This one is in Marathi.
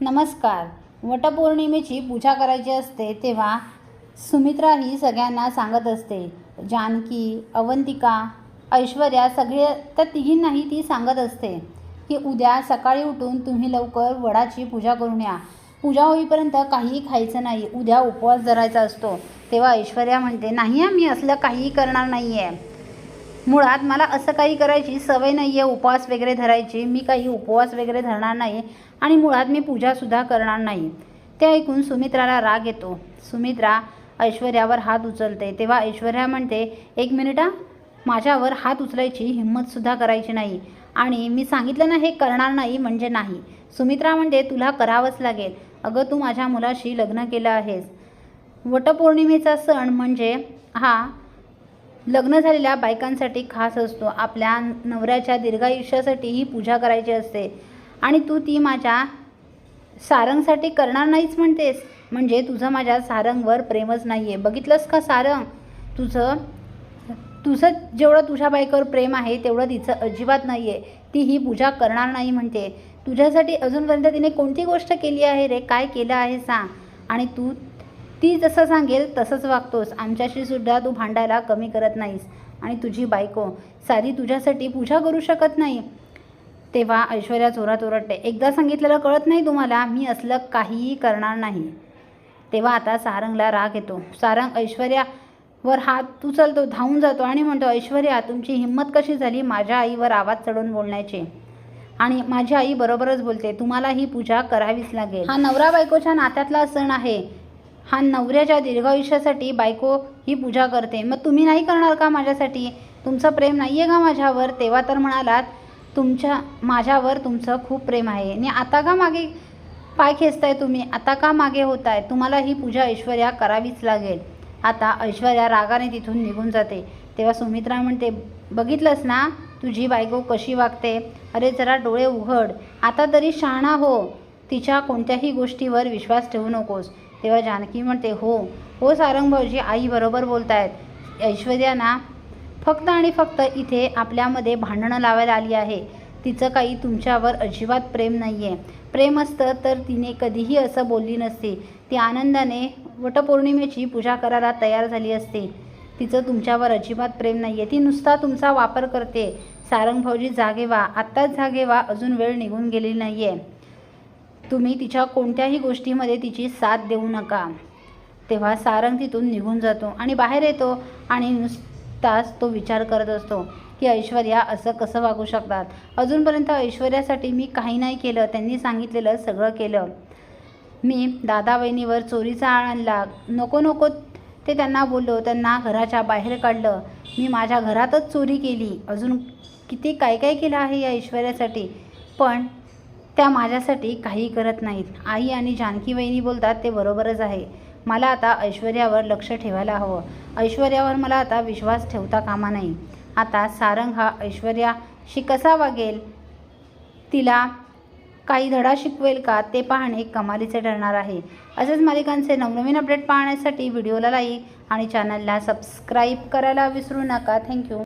नमस्कार. वटपौर्णिमेची पूजा करायची असते तेव्हा सुमित्रा ही सगळ्यांना सांगत असते. जानकी, अवंतिका, ऐश्वर्या सगळे त्या तिघींनाही ती सांगत असते की उद्या सकाळी उठून तुम्ही लवकर वडाची पूजा करून या. पूजा होईपर्यंत काहीही खायचं नाही, उद्या उपवास धरायचा असतो. तेव्हा ऐश्वर्या म्हणते, नाही मी असलं काहीही करणार नाही आहे. मुळात मला असं काही करायची सवय नाही आहे, उपवास वगैरे धरायची. मी काही उपवास वगैरे धरणार नाही आणि मुळात मी पूजासुद्धा करणार नाही. ते ऐकून सुमित्राला राग येतो. सुमित्रा ऐश्वर्यावर हात उचलते. तेव्हा ऐश्वर्या म्हणते, एक मिनिट माझ्यावर हात उचलायची हिंमतसुद्धा करायची नाही आणि मी सांगितलं ना हे करणार नाही म्हणजे नाही. सुमित्रा म्हणते, तुला करावंच लागेल. अगं तू माझ्या मुलाशी लग्न केलं आहेस. वटपौर्णिमेचा सण म्हणजे हा लग्न झालेल्या बायकांसाठी खास असतो. आपल्या नवऱ्याच्या दीर्घायुष्यासाठी ही पूजा करायची असते आणि तू ती माझ्या सारंगसाठी करणार नाहीच म्हणतेस. म्हणजे तुझं माझ्या सारंगवर प्रेमच नाही आहे. बघितलंस का सारंग, तुझं जेवढं तुझ्या बायकोवर प्रेम आहे तेवढं तिचं अजिबात नाही आहे. ती ही पूजा करणार नाही म्हणते. तुझ्यासाठी अजूनपर्यंत तिने कोणती गोष्ट केली आहे रे, काय केलं आहे सांग. आणि ती जसं सांगेल तसंच वागतोस. आमच्याशी सुद्धा तू भांडायला कमी करत नाहीस आणि तुझी बायको साधी तुझ्यासाठी पूजा करू शकत नाही. तेव्हा ऐश्वर्या जोरात ओरडते, एकदा सांगितलेलं कळत नाही तुम्हाला, मी असलं काहीही करणार नाही. तेव्हा आता सारंगला राग येतो. सारंग ऐश्वर्यावर हात उचलतो, धावून जातो आणि म्हणतो, ऐश्वर्या तुमची हिंमत कशी झाली माझ्या आईवर आवाज चढवून बोलण्याची. आणि माझी आई बरोबरच बोलते, तुम्हाला ही पूजा करावीच लागेल. हा नवरा बायकोच्या नात्यातला सण आहे. हा नवऱ्याच्या दीर्घायुष्यासाठी बायको ही पूजा करते. मग तुम्ही नाही करणार का माझ्यासाठी? तुमचं प्रेम नाही आहे का माझ्यावर? तेव्हा तर म्हणालात माझ्यावर तुमचं खूप प्रेम आहे आणि आता का मागे पाय खेचताय तुम्ही? आता का मागे होताय? तुम्हाला ही पूजा ऐश्वर्या करावीच लागेल. आता ऐश्वर्या रागाने तिथून निघून जाते. तेव्हा सुमित्रा म्हणते, बघितलंस ना तुझी बायको कशी वागते? अरे जरा डोळे उघड, आता तरी शहाणा हो. तिच्या कोणत्याही गोष्टीवर विश्वास ठेवू नकोस. तेव्हा जानकी म्हणते, हो सारंग भाऊजी, आई बरोबर बोलतायत. ऐश्वर्या ना फक्त आणि फक्त इथे आपल्यामध्ये भांडणं लावायला आली आहे. तिचं काही तुमच्यावर अजिबात प्रेम नाही आहे. प्रेम असतं तर तिने कधीही असं बोलली नसती. ती आनंदाने वटपौर्णिमेची पूजा करायला तयार झाली असती. तिचं तुमच्यावर अजिबात प्रेम नाही आहे. ती नुसता तुमचा वापर करते. सारंग भाऊजी जागे व्हा, आत्ताच जागे व्हा, अजून वेळ निघून गेलेली नाही आहे. तुम्ही तिच्या कोणत्याही गोष्टीमध्ये तिची साथ देऊ नका. तेव्हा सारंग तिथून निघून जातो आणि बाहेर येतो आणि नुसताच तो विचार करत असतो की ऐश्वर्या असं कसं वागू शकतात. अजूनपर्यंत ऐश्वर्यासाठी मी काही नाही केलं, त्यांनी सांगितलेलं सगळं केलं. मी दादा वहिनीवर चोरीचा आळ आणला, नको ते त्यांना बोललो, त्यांना घराच्या बाहेर काढलं. मी माझ्या घरातच चोरी केली, अजून किती काय केलं आहे या ऐश्वर्यासाठी. पण त्या माझ्यासाठी काही करत नाहीत. आई आणि जानकी वहिनी बोलतात ते बरोबरच आहे. मला आता ऐश्वर्यावर लक्ष ठेवायला हवं. ऐश्वर्यावर मला आता विश्वास ठेवता कामा नाही. आता सारंग हा ऐश्वर्याशी कसा वागेल, तिला काही धडा शिकवेल का, ते पाहणे कमालीचे ठरणार आहे. असेच मालिकांचे नवनवीन अपडेट पाहण्यासाठी व्हिडिओला लाईक आणि चॅनलला सबस्क्राईब करायला विसरू नका. थँक्यू.